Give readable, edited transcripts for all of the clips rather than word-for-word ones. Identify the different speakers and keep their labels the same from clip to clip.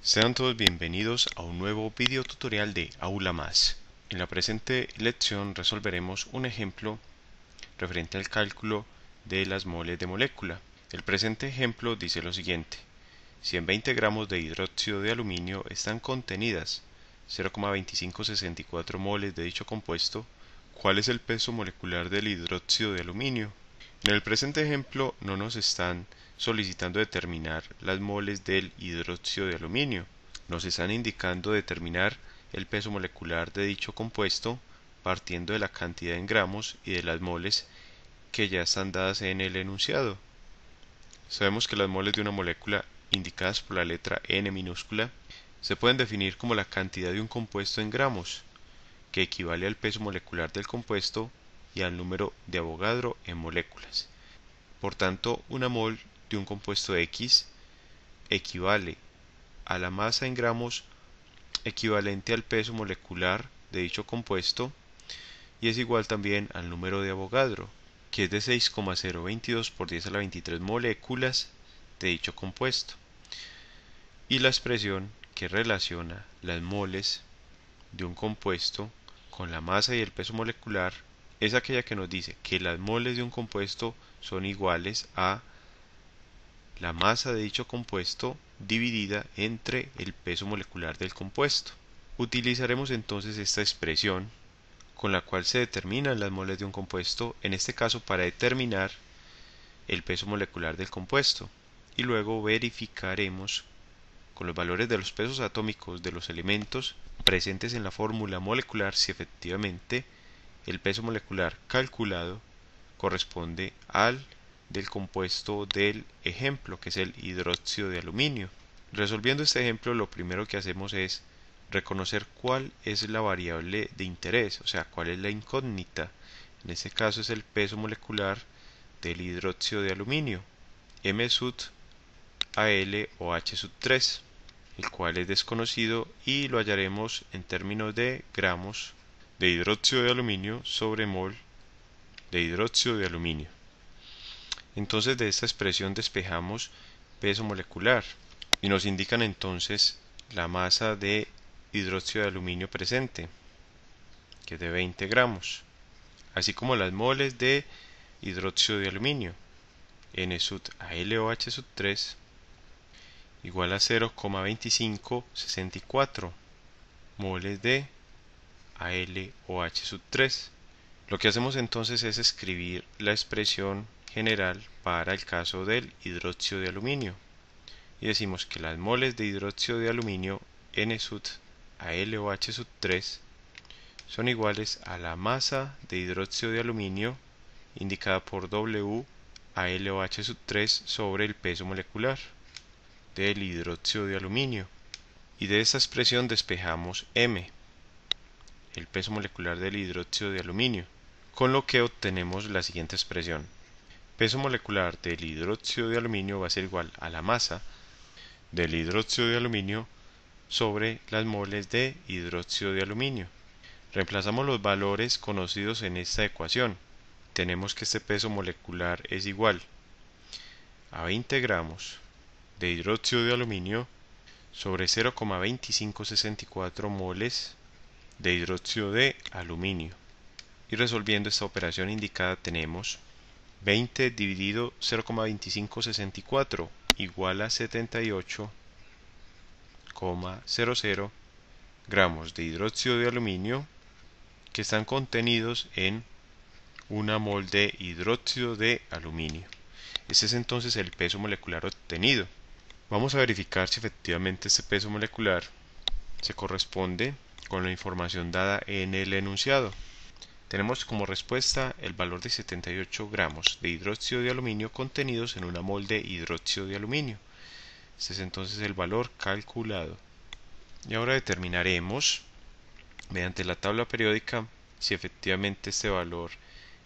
Speaker 1: Sean todos bienvenidos a un nuevo video tutorial de Aula Más. En la presente lección resolveremos un ejemplo referente al cálculo de las moles de molécula. El presente ejemplo dice lo siguiente: si en 20 gramos de hidróxido de aluminio están contenidas 0,2564 moles de dicho compuesto, ¿cuál es el peso molecular del hidróxido de aluminio? En el presente ejemplo no nos están solicitando determinar las moles del hidróxido de aluminio, nos están indicando determinar el peso molecular de dicho compuesto partiendo de la cantidad en gramos y de las moles que ya están dadas en el enunciado. Sabemos que las moles de una molécula indicadas por la letra N minúscula se pueden definir como la cantidad de un compuesto en gramos, que equivale al peso molecular del compuesto y al número de Avogadro en moléculas. Por tanto, una mol de un compuesto X equivale a la masa en gramos equivalente al peso molecular de dicho compuesto y es igual también al número de Avogadro, que es de 6,022 por 10 a la 23 moléculas de dicho compuesto. Y la expresión que relaciona las moles de un compuesto con la masa y el peso molecular es aquella que nos dice que las moles de un compuesto son iguales a la masa de dicho compuesto dividida entre el peso molecular del compuesto. Utilizaremos entonces esta expresión con la cual se determinan las moles de un compuesto, en este caso para determinar el peso molecular del compuesto, y luego verificaremos con los valores de los pesos atómicos de los elementos presentes en la fórmula molecular si efectivamente el peso molecular calculado corresponde al del compuesto del ejemplo, que es el hidróxido de aluminio. Resolviendo este ejemplo, lo primero que hacemos es reconocer cuál es la variable de interés, o sea, cuál es la incógnita. En este caso es el peso molecular del hidróxido de aluminio, M sub Al o H sub 3, el cual es desconocido y lo hallaremos en términos de gramos de hidróxido de aluminio sobre mol de hidróxido de aluminio. Entonces de esta expresión despejamos peso molecular y nos indican entonces la masa de hidróxido de aluminio presente, que es de 20 gramos, así como las moles de hidróxido de aluminio, N sub AlOH sub 3 igual a 0,2564 moles de AlOH sub 3. Lo que hacemos entonces es escribir la expresión general para el caso del hidróxido de aluminio y decimos que las moles de hidróxido de aluminio N sub AlOH sub 3 son iguales a la masa de hidróxido de aluminio indicada por W AlOH sub 3 sobre el peso molecular del hidróxido de aluminio, y de esta expresión despejamos M, el peso molecular del hidróxido de aluminio, con lo que obtenemos la siguiente expresión: peso molecular del hidróxido de aluminio va a ser igual a la masa del hidróxido de aluminio sobre las moles de hidróxido de aluminio. Reemplazamos los valores conocidos en esta ecuación. Tenemos que este peso molecular es igual a 20 gramos de hidróxido de aluminio sobre 0,2564 moles de hidróxido de aluminio. Y resolviendo esta operación indicada tenemos 20 dividido 0,2564 igual a 78,00 gramos de hidróxido de aluminio que están contenidos en una mol de hidróxido de aluminio. Este es entonces el peso molecular obtenido. Vamos a verificar si efectivamente este peso molecular se corresponde con la información dada en el enunciado. Tenemos como respuesta el valor de 78 gramos de hidróxido de aluminio contenidos en una mol de hidróxido de aluminio. Este es entonces el valor calculado. Y ahora determinaremos, mediante la tabla periódica, si efectivamente este valor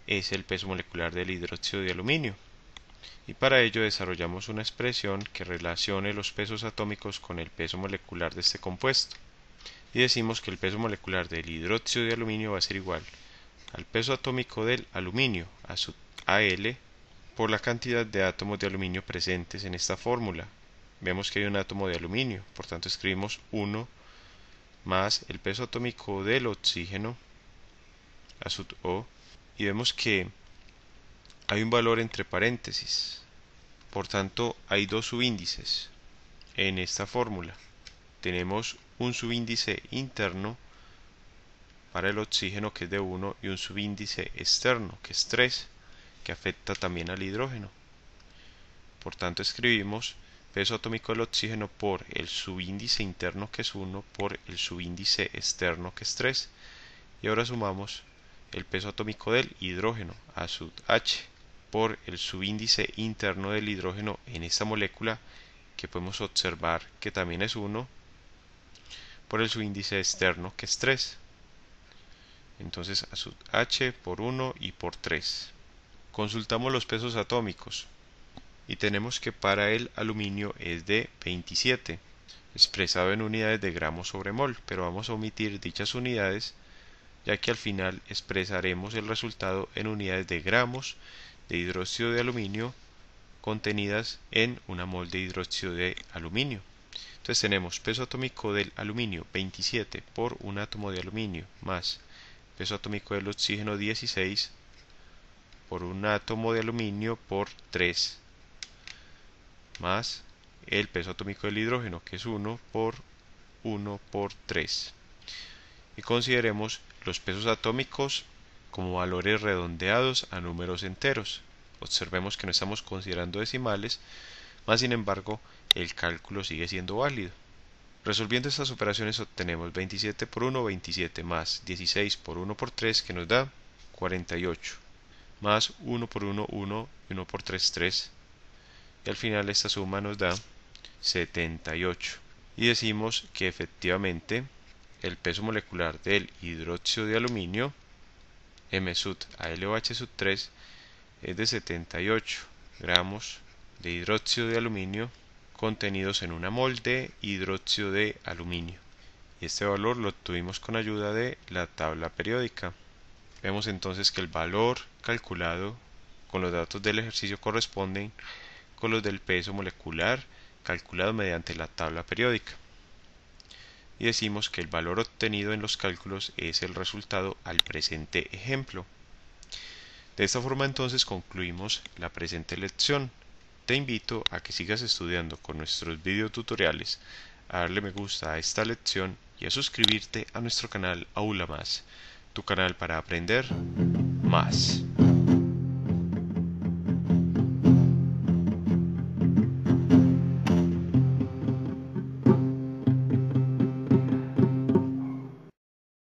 Speaker 1: es el peso molecular del hidróxido de aluminio. Y para ello desarrollamos una expresión que relacione los pesos atómicos con el peso molecular de este compuesto. Y decimos que el peso molecular del hidróxido de aluminio va a ser igual al peso atómico del aluminio, a sub Al, por la cantidad de átomos de aluminio presentes en esta fórmula, vemos que hay un átomo de aluminio, por tanto escribimos 1 más el peso atómico del oxígeno, O, y vemos que hay un valor entre paréntesis, por tanto hay dos subíndices en esta fórmula. Tenemos un subíndice interno para el oxígeno, que es de 1, y un subíndice externo, que es 3, que afecta también al hidrógeno. Por tanto escribimos peso atómico del oxígeno por el subíndice interno, que es 1, por el subíndice externo, que es 3, y ahora sumamos el peso atómico del hidrógeno, H, por el subíndice interno del hidrógeno en esta molécula, que podemos observar que también es 1, por el subíndice externo, que es 3. Entonces H por 1 y por 3. Consultamos los pesos atómicos y tenemos que para el aluminio es de 27, expresado en unidades de gramos sobre mol, pero vamos a omitir dichas unidades, ya que al final expresaremos el resultado en unidades de gramos de hidróxido de aluminio contenidas en una mol de hidróxido de aluminio. Entonces tenemos peso atómico del aluminio 27 por un átomo de aluminio, más peso atómico del oxígeno 16 por un átomo de aluminio por 3, más el peso atómico del hidrógeno, que es 1 por 3. Y consideremos los pesos atómicos como valores redondeados a números enteros. Observemos que no estamos considerando decimales, más sin embargo el cálculo sigue siendo válido. Resolviendo estas operaciones obtenemos 27 por 1, 27, más 16 por 1 por 3, que nos da 48, más 1 por 1, 1, y 1 por 3, 3, y al final esta suma nos da 78. Y decimos que efectivamente el peso molecular del hidróxido de aluminio, M sub AlOH sub 3, es de 78 gramos de hidróxido de aluminio contenidos en una mol de hidróxido de aluminio. Y este valor lo obtuvimos con ayuda de la tabla periódica. Vemos entonces que el valor calculado con los datos del ejercicio corresponden con los del peso molecular calculado mediante la tabla periódica. Y decimos que el valor obtenido en los cálculos es el resultado al presente ejemplo. De esta forma entonces concluimos la presente lección. Te invito a que sigas estudiando con nuestros videotutoriales, a darle me gusta a esta lección y a suscribirte a nuestro canal Aula Más, tu canal para aprender más.